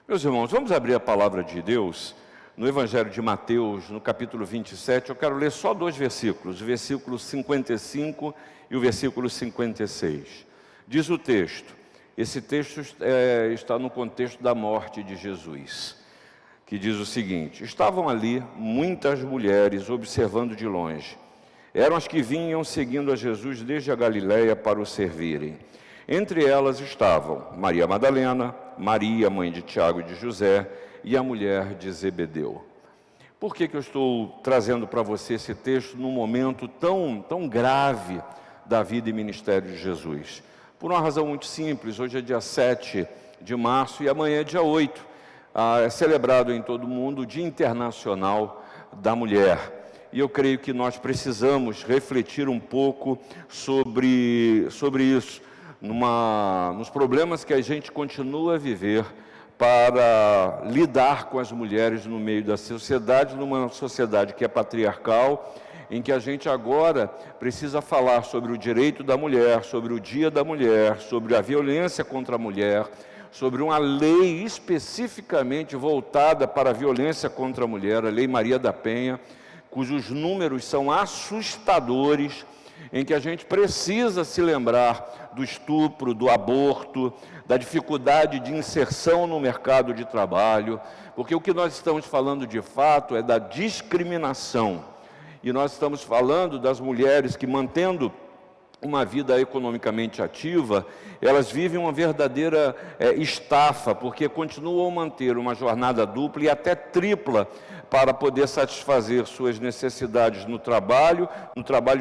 Meus irmãos, vamos abrir a palavra de Deus no Evangelho de Mateus, no capítulo 27. Eu quero ler só dois versículos, o versículo 55 e o versículo 56. Diz o texto, esse texto está no contexto da morte de Jesus, que diz o seguinte: estavam ali muitas mulheres observando de longe. Eram as que vinham seguindo a Jesus desde a Galiléia para o servirem. Entre elas estavam Maria Madalena, Maria, mãe de Tiago e de José, e a mulher de Zebedeu. Por que eu estou trazendo para você esse texto num momento tão grave da vida e ministério de Jesus? Por uma razão muito simples. Hoje é dia 7 de março e amanhã é dia 8. É celebrado em todo o mundo o Dia Internacional da Mulher. E eu creio que nós precisamos refletir um pouco sobre isso, nos problemas que a gente continua a viver para lidar com as mulheres no meio da sociedade, numa sociedade que é patriarcal, em que a gente agora precisa falar sobre o direito da mulher, sobre o Dia da Mulher, sobre a violência contra a mulher, sobre uma lei especificamente voltada para a violência contra a mulher, a Lei Maria da Penha, cujos números são assustadores, em que a gente precisa se lembrar do estupro, do aborto, da dificuldade de inserção no mercado de trabalho, porque o que nós estamos falando de fato é da discriminação. E nós estamos falando das mulheres que, mantendo uma vida economicamente ativa, elas vivem uma verdadeira estafa, porque continuam a manter uma jornada dupla e até tripla para poder satisfazer suas necessidades no trabalho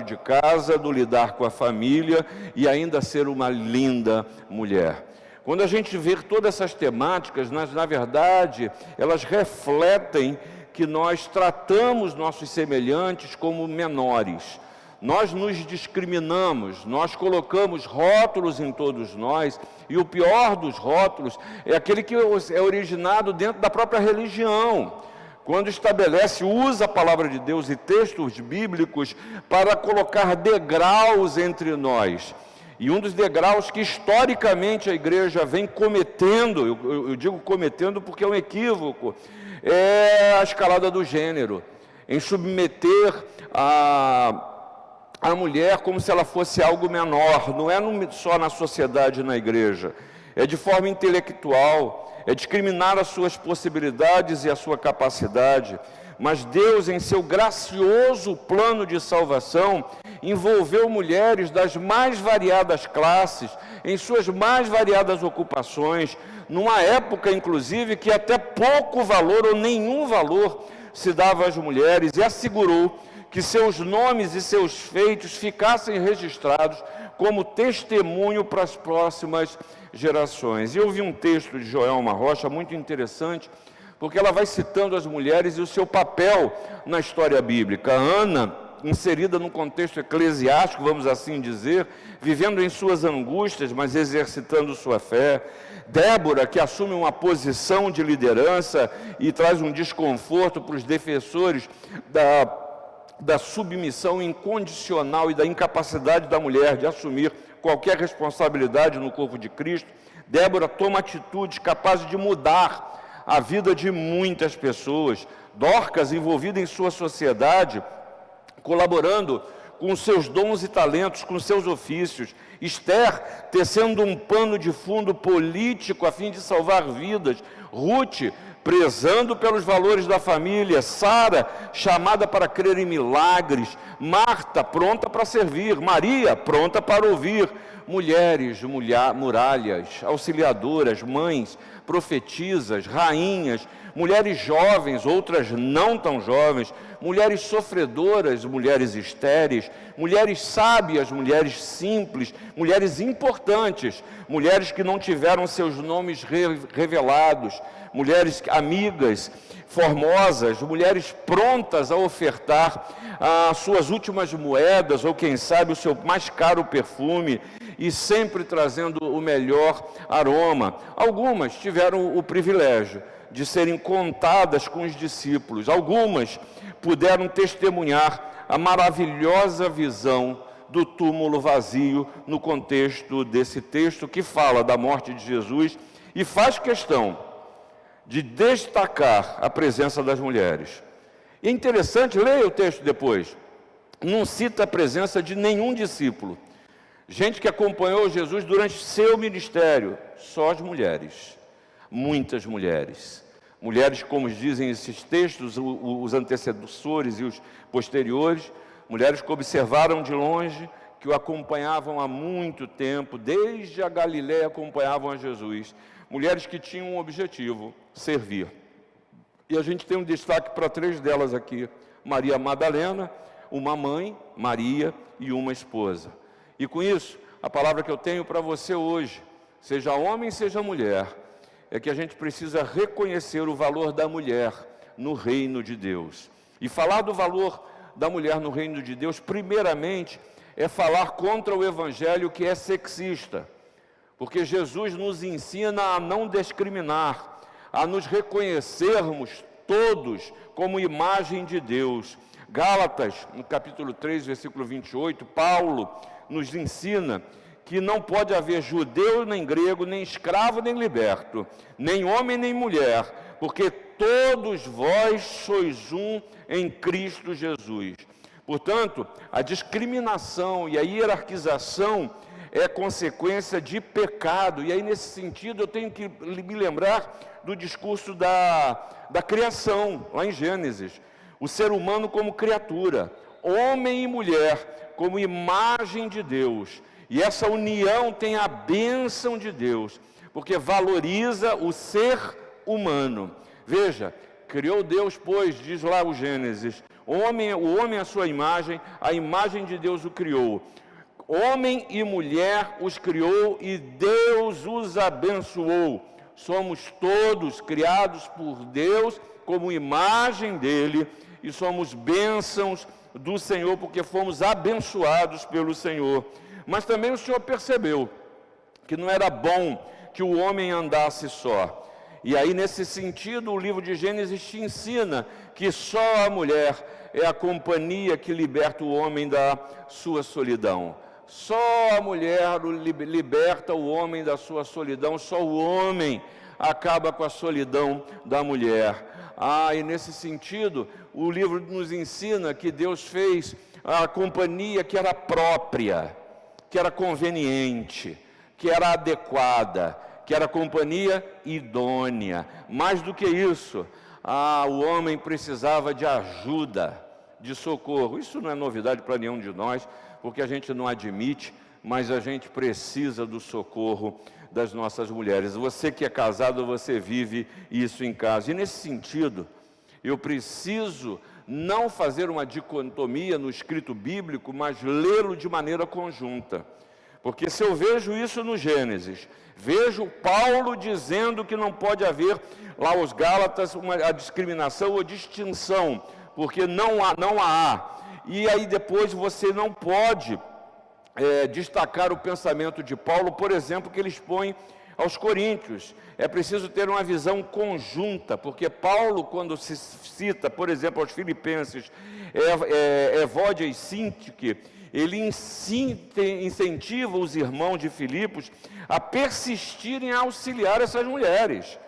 de casa, do lidar com a família e ainda ser uma linda mulher. Quando a gente vê todas essas temáticas, na verdade, elas refletem que nós tratamos nossos semelhantes como menores. Nós nos discriminamos, nós colocamos rótulos em todos nós, e o pior dos rótulos é aquele que é originado dentro da própria religião, quando usa a palavra de Deus e textos bíblicos para colocar degraus entre nós. E um dos degraus que historicamente a igreja vem cometendo, eu digo cometendo porque é um equívoco, é a escalada do gênero, em submeter a mulher como se ela fosse algo menor. Não é só na sociedade e na igreja, é de forma intelectual, é discriminar as suas possibilidades e a sua capacidade. Mas Deus, em seu gracioso plano de salvação, envolveu mulheres das mais variadas classes, em suas mais variadas ocupações, numa época, inclusive, que até pouco valor ou nenhum valor se dava às mulheres, e assegurou que seus nomes e seus feitos ficassem registrados como testemunho para as próximas gerações. E eu vi um texto de Joelma Rocha muito interessante, porque ela vai citando as mulheres e o seu papel na história bíblica. Ana, inserida num contexto eclesiástico, vamos assim dizer, vivendo em suas angústias, mas exercitando sua fé. Débora, que assume uma posição de liderança e traz um desconforto para os defensores da submissão incondicional e da incapacidade da mulher de assumir qualquer responsabilidade no corpo de Cristo. Débora toma atitudes capazes de mudar a vida de muitas pessoas. Dorcas, envolvida em sua sociedade, colaborando com seus dons e talentos, com seus ofícios. Esther, tecendo um pano de fundo político a fim de salvar vidas. Ruth, prezando pelos valores da família. Sara, chamada para crer em milagres. Marta, pronta para servir. Maria, pronta para ouvir. Mulheres, muralhas, auxiliadoras, mães, profetisas, rainhas, mulheres jovens, outras não tão jovens, mulheres sofredoras, mulheres estéreis, mulheres sábias, mulheres simples, mulheres importantes, mulheres que não tiveram seus nomes revelados, mulheres amigas, formosas, mulheres prontas a ofertar as suas últimas moedas, ou quem sabe o seu mais caro perfume, e sempre trazendo o melhor aroma. Algumas tiveram o privilégio de serem contadas com os discípulos. Algumas puderam testemunhar a maravilhosa visão do túmulo vazio no contexto desse texto que fala da morte de Jesus e faz questão de destacar a presença das mulheres. E é interessante, leia o texto depois, não cita a presença de nenhum discípulo. Gente que acompanhou Jesus durante seu ministério, só as mulheres, muitas mulheres. Mulheres, como dizem esses textos, os antecessores e os posteriores, mulheres que observaram de longe, que o acompanhavam há muito tempo, desde a Galiléia acompanhavam a Jesus. Mulheres que tinham um objetivo, servir. E a gente tem um destaque para 3 delas aqui: Maria Madalena, uma mãe, Maria, e uma esposa. E com isso, a palavra que eu tenho para você hoje, seja homem, seja mulher, é que a gente precisa reconhecer o valor da mulher no reino de Deus. E falar do valor da mulher no reino de Deus, primeiramente, é falar contra o evangelho que é sexista. Porque Jesus nos ensina a não discriminar, a nos reconhecermos todos como imagem de Deus. Gálatas, no capítulo 3, versículo 28, Paulo nos ensina que não pode haver judeu nem grego, nem escravo nem liberto, nem homem nem mulher, porque todos vós sois um em Cristo Jesus. Portanto, a discriminação e a hierarquização é consequência de pecado. E aí, nesse sentido, eu tenho que me lembrar do discurso da criação, lá em Gênesis. O ser humano como criatura, homem e mulher como imagem de Deus. E essa união tem a bênção de Deus, porque valoriza o ser humano. Veja, criou Deus, pois, diz lá o Gênesis, o homem à sua imagem, a imagem de Deus o criou. Homem e mulher os criou e Deus os abençoou. Somos todos criados por Deus como imagem dele e somos bênçãos do Senhor porque fomos abençoados pelo Senhor. Mas também o Senhor percebeu que não era bom que o homem andasse só. E aí, nesse sentido, o livro de Gênesis te ensina que só a mulher é a companhia que liberta o homem da sua solidão. Só a mulher liberta o homem da sua solidão, só o homem acaba com a solidão da mulher. E nesse sentido, o livro nos ensina que Deus fez a companhia que era própria, que era conveniente, que era adequada, que era companhia idônea. Mais do que isso, o homem precisava de ajuda, de socorro. Isso não é novidade para nenhum de nós, porque a gente não admite, mas a gente precisa do socorro das nossas mulheres. Você que é casado, você vive isso em casa. E nesse sentido, eu preciso não fazer uma dicotomia no escrito bíblico, mas lê-lo de maneira conjunta. Porque se eu vejo isso no Gênesis, vejo Paulo dizendo que não pode haver lá os Gálatas a discriminação ou distinção, porque não há. E aí depois você não pode destacar o pensamento de Paulo, por exemplo, que ele expõe aos Coríntios. É preciso ter uma visão conjunta, porque Paulo, quando se cita, por exemplo, aos Filipenses, Evódia e Síntique, ele incentiva os irmãos de Filipos a persistirem a auxiliar essas mulheres.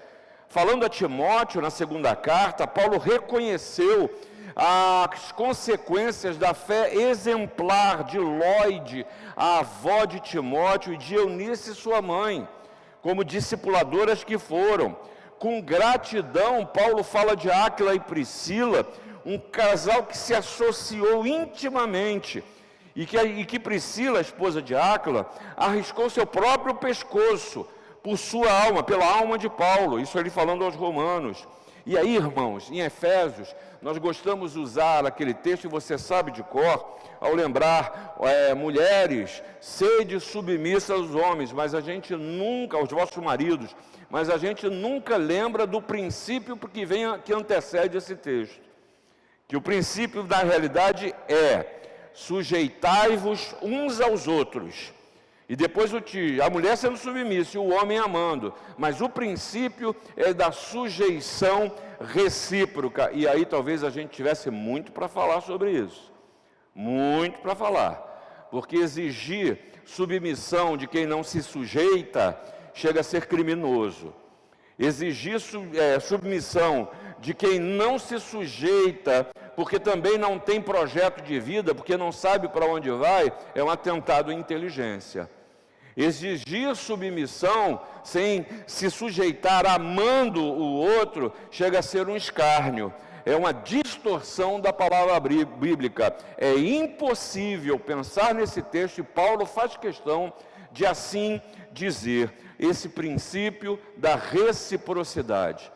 Falando a Timóteo, na segunda carta, Paulo reconheceu as consequências da fé exemplar de Lóide, a avó de Timóteo, e de Eunice, sua mãe, como discipuladoras que foram. Com gratidão, Paulo fala de Áquila e Priscila, um casal que se associou intimamente, e que Priscila, a esposa de Áquila, arriscou seu próprio pescoço por sua alma, pela alma de Paulo. Isso ele falando aos romanos. E aí, irmãos, em Efésios, nós gostamos de usar aquele texto, e você sabe de cor, ao lembrar, mulheres, sede submissa aos homens, mas a gente nunca, aos vossos maridos, mas a gente nunca lembra do princípio que antecede esse texto. Que o princípio da realidade é: sujeitai-vos uns aos outros. E depois a mulher sendo submissa e o homem amando. Mas o princípio é da sujeição recíproca. E aí talvez a gente tivesse muito para falar sobre isso. Muito para falar. Porque exigir submissão de quem não se sujeita chega a ser criminoso. Exigir submissão de quem não se sujeita, porque também não tem projeto de vida, porque não sabe para onde vai, é um atentado à inteligência. Exigir submissão sem se sujeitar amando o outro chega a ser um escárnio. É uma distorção da palavra bíblica. É impossível pensar nesse texto, e Paulo faz questão de assim dizer, esse princípio da reciprocidade,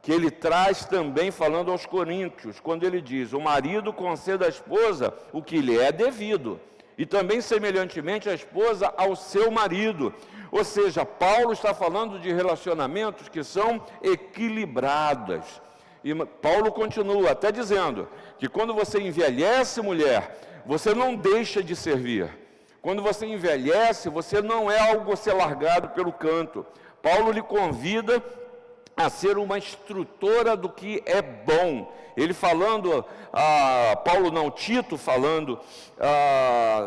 que ele traz também falando aos coríntios, quando ele diz, o marido conceda à esposa o que lhe é devido, e também semelhantemente a esposa ao seu marido. Ou seja, Paulo está falando de relacionamentos que são equilibrados. E Paulo continua até dizendo que quando você envelhece, mulher, você não deixa de servir. Quando você envelhece, você não é algo a ser largado pelo canto. Paulo lhe convida a ser uma instrutora do que é bom. Ele falando, Tito falando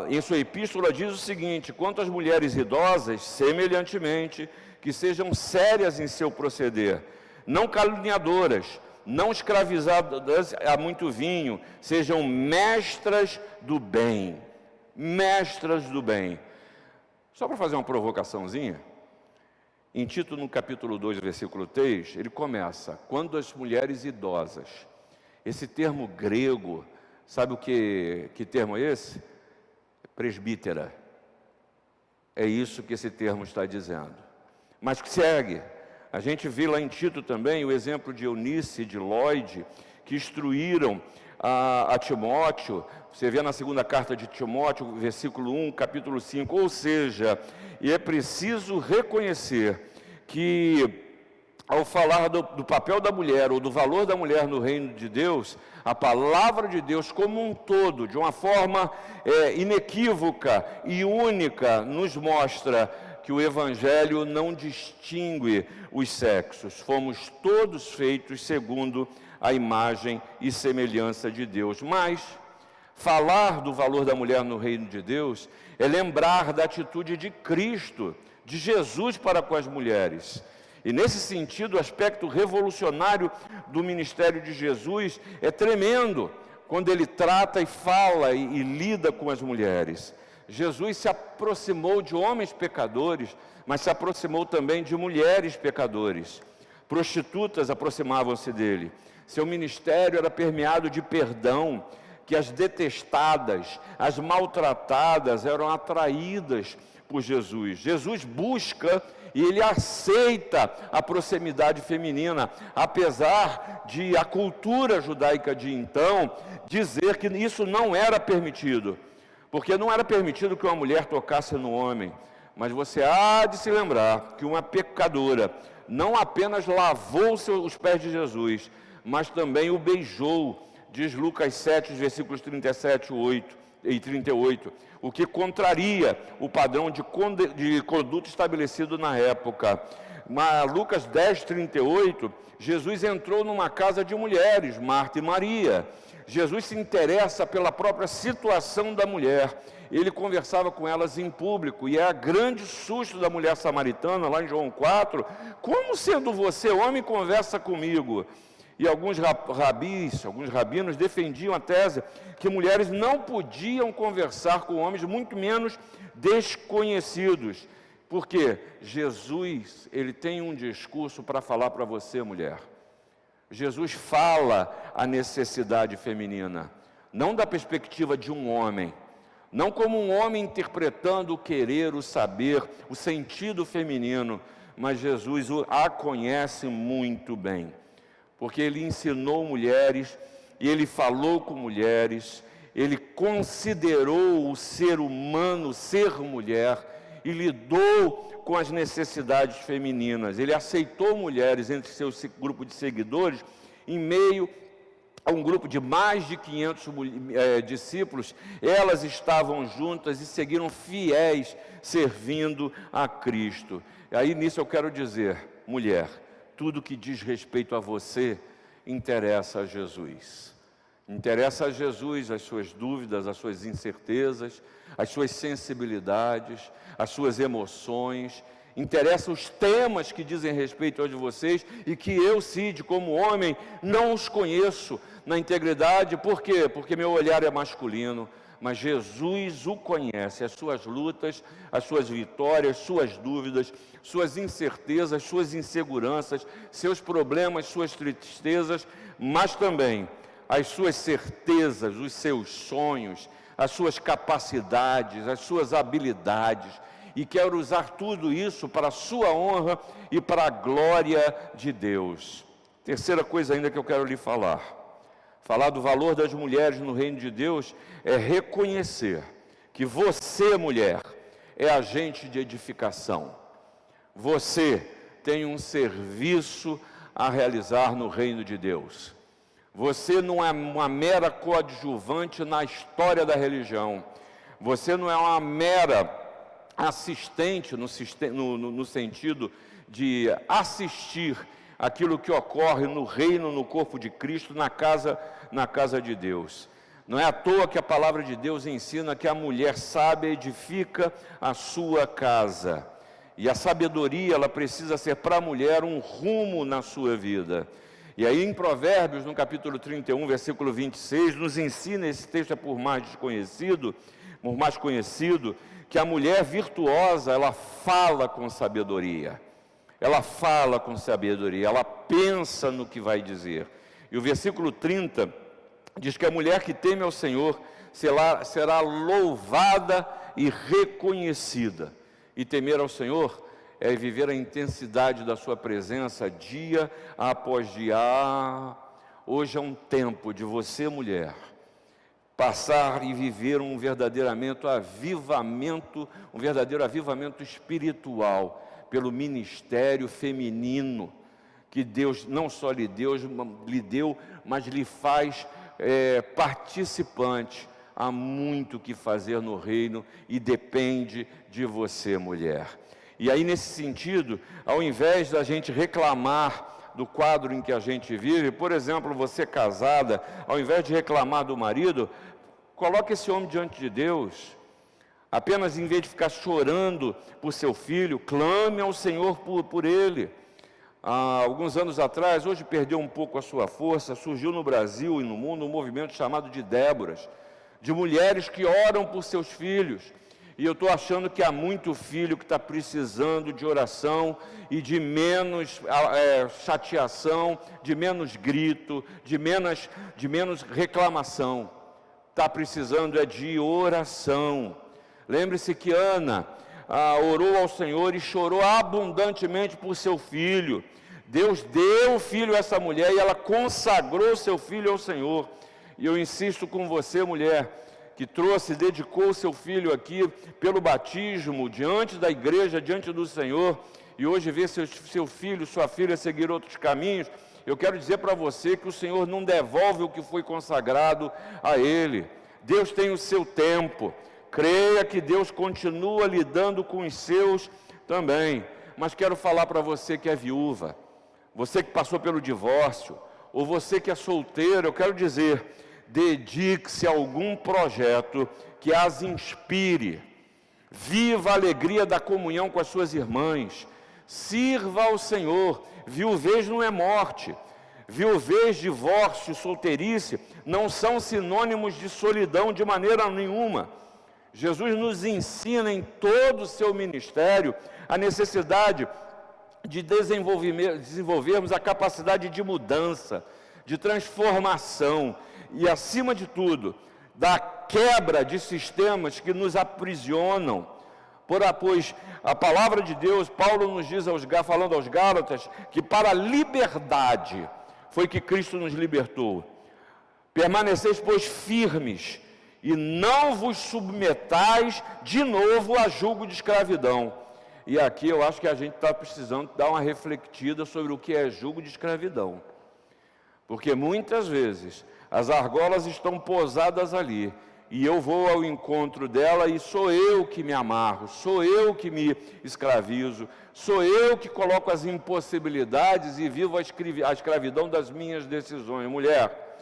em sua epístola diz o seguinte, quanto às mulheres idosas, semelhantemente, que sejam sérias em seu proceder, não caluniadoras, não escravizadas a muito vinho, sejam mestras do bem. Mestras do bem. Só para fazer uma provocaçãozinha, em Tito, no capítulo 2, versículo 3, ele começa, quando as mulheres idosas, esse termo grego, sabe que termo é esse? Presbítera. É isso que esse termo está dizendo. Mas segue, a gente vê lá em Tito também o exemplo de Eunice e de Lloyd, que instruíram a Timóteo. Você vê na segunda carta de Timóteo, versículo 1, capítulo 5, ou seja, e é preciso reconhecer que, ao falar do papel da mulher, ou do valor da mulher no reino de Deus, a palavra de Deus como um todo, de uma forma inequívoca e única, nos mostra que o Evangelho não distingue os sexos, fomos todos feitos segundo a imagem e semelhança de Deus. Mas falar do valor da mulher no reino de Deus é lembrar da atitude de Cristo, de Jesus para com as mulheres. E nesse sentido, o aspecto revolucionário do ministério de Jesus é tremendo, quando ele trata e fala e lida com as mulheres. Jesus se aproximou de homens pecadores, mas se aproximou também de mulheres pecadores. Prostitutas aproximavam-se dele. Seu ministério era permeado de perdão, que as detestadas, as maltratadas eram atraídas por Jesus. Jesus busca e ele aceita a proximidade feminina, apesar de a cultura judaica de então dizer que isso não era permitido, porque não era permitido que uma mulher tocasse no homem. Mas você há de se lembrar que uma pecadora não apenas lavou os pés de Jesus, mas também o beijou, diz Lucas 7, versículos 37 e 38, o que contraria o padrão de conduta estabelecido na época. Mas Lucas 10, 38, Jesus entrou numa casa de mulheres, Marta e Maria. Jesus se interessa pela própria situação da mulher. Ele conversava com elas em público, e é a grande susto da mulher samaritana, lá em João 4, como sendo você, homem, conversa comigo? E alguns rabinos defendiam a tese que mulheres não podiam conversar com homens, muito menos desconhecidos. Porque Jesus, ele tem um discurso para falar para você, mulher. Jesus fala a necessidade feminina, não da perspectiva de um homem, não como um homem interpretando o querer, o saber, o sentido feminino, mas Jesus a conhece muito bem, porque ele ensinou mulheres, e ele falou com mulheres, ele considerou o ser humano ser mulher, e lidou com as necessidades femininas. Ele aceitou mulheres entre seu grupo de seguidores, em meio a um grupo de mais de 500 discípulos. Elas estavam juntas e seguiram fiéis, servindo a Cristo. E aí nisso eu quero dizer, mulher, tudo que diz respeito a você interessa a Jesus. Interessa a Jesus as suas dúvidas, as suas incertezas, as suas sensibilidades, as suas emoções. Interessa os temas que dizem respeito a vocês e que eu, Cid, como homem, não os conheço na integridade. Por quê? Porque meu olhar é masculino, mas Jesus o conhece, as suas lutas, as suas vitórias, suas dúvidas, suas incertezas, suas inseguranças, seus problemas, suas tristezas, mas também as suas certezas, os seus sonhos, as suas capacidades, as suas habilidades, e quer usar tudo isso para a sua honra e para a glória de Deus. Terceira coisa ainda que eu quero lhe falar do valor das mulheres no reino de Deus, é reconhecer que você, mulher, é agente de edificação. Você tem um serviço a realizar no reino de Deus. Você não é uma mera coadjuvante na história da religião. Você não é uma mera assistente no sentido de assistir aquilo que ocorre no reino, no corpo de Cristo, na casa de Deus. Não é à toa que a palavra de Deus ensina que a mulher sábia edifica a sua casa. E a sabedoria, ela precisa ser para a mulher um rumo na sua vida. E aí em Provérbios, no capítulo 31, versículo 26, nos ensina, esse texto é por mais conhecido, que a mulher virtuosa, ela fala com sabedoria. Ela fala com sabedoria, ela pensa no que vai dizer. E o versículo 30 diz que a mulher que teme ao Senhor será louvada e reconhecida. E temer ao Senhor é viver a intensidade da sua presença dia após dia. Hoje é um tempo de você, mulher, passar e viver um verdadeiro avivamento espiritual pelo ministério feminino que Deus não só lhe deu, mas lhe faz participante. Há muito que fazer no reino e depende de você, mulher. E aí, nesse sentido, ao invés da gente reclamar do quadro em que a gente vive, por exemplo, você casada, ao invés de reclamar do marido, coloque esse homem diante de Deus. Apenas, em vez de ficar chorando por seu filho, clame ao Senhor por ele. Há alguns anos atrás, hoje perdeu um pouco a sua força, surgiu no Brasil e no mundo um movimento chamado de Déboras, de mulheres que oram por seus filhos. E eu estou achando que há muito filho que está precisando de oração e de menos chateação, de menos grito, de menos reclamação. Está precisando de oração. Lembre-se que Ana orou ao Senhor e chorou abundantemente por seu filho. Deus deu o filho a essa mulher e ela consagrou seu filho ao Senhor. E eu insisto com você, mulher, que dedicou seu filho aqui pelo batismo, diante da igreja, diante do Senhor, e hoje vê seu filho, sua filha seguir outros caminhos. Eu quero dizer para você que o Senhor não devolve o que foi consagrado a ele. Deus tem o seu tempo. Creia que Deus continua lidando com os seus também. Mas quero falar para você que é viúva, você que passou pelo divórcio, ou você que é solteiro, eu quero dizer, dedique-se a algum projeto que as inspire. Viva a alegria da comunhão com as suas irmãs. Sirva ao Senhor. Viuvez não é morte. Viuvez, divórcio, solteirice não são sinônimos de solidão de maneira nenhuma. Jesus nos ensina em todo o seu ministério a necessidade de desenvolvermos a capacidade de mudança, de transformação e, acima de tudo, da quebra de sistemas que nos aprisionam. Pois a palavra de Deus, Paulo nos diz, falando aos Gálatas, que para a liberdade foi que Cristo nos libertou. Permaneceis, pois, firmes, e não vos submetais de novo a julgo de escravidão. E aqui eu acho que a gente está precisando dar uma refletida sobre o que é julgo de escravidão. Porque muitas vezes as argolas estão posadas ali, e eu vou ao encontro dela e sou eu que me amarro, sou eu que me escravizo, sou eu que coloco as impossibilidades e vivo a escravidão das minhas decisões. Mulher,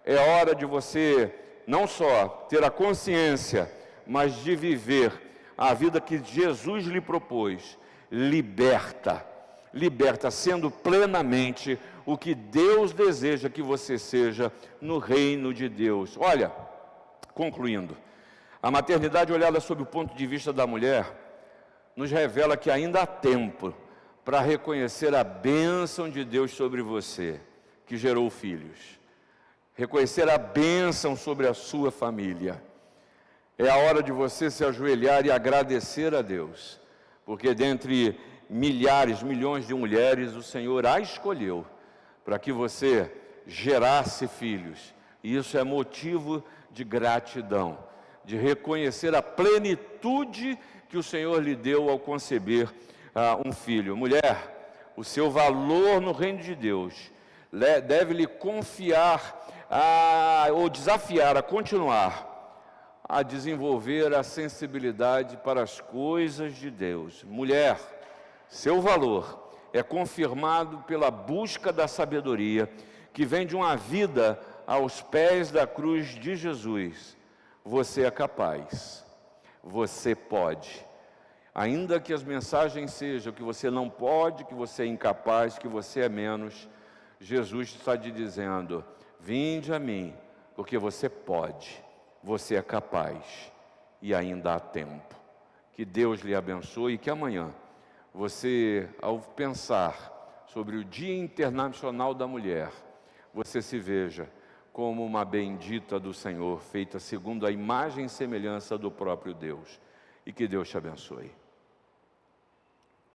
é hora de você não só ter a consciência, mas de viver a vida que Jesus lhe propôs, liberta. Liberta, sendo plenamente o que Deus deseja que você seja no reino de Deus. Olha, concluindo, a maternidade olhada sob o ponto de vista da mulher nos revela que ainda há tempo para reconhecer a bênção de Deus sobre você, que gerou filhos. Reconhecer a bênção sobre a sua família. É a hora de você se ajoelhar e agradecer a Deus, porque dentre milhares, milhões de mulheres, o Senhor a escolheu para que você gerasse filhos. E isso é motivo de gratidão, de reconhecer a plenitude que o Senhor lhe deu ao conceber um filho. Mulher, o seu valor no reino de Deus deve lhe confiar ou desafiar a continuar a desenvolver a sensibilidade para as coisas de Deus. Mulher, seu valor é confirmado pela busca da sabedoria que vem de uma vida aos pés da cruz de Jesus. Você é capaz, você pode. Ainda que as mensagens sejam que você não pode, que você é incapaz, que você é menos, Jesus está te dizendo: vinde a mim, porque você pode, você é capaz e ainda há tempo. Que Deus lhe abençoe e que amanhã você, ao pensar sobre o Dia Internacional da Mulher, você se veja como uma bendita do Senhor, feita segundo a imagem e semelhança do próprio Deus. E que Deus te abençoe.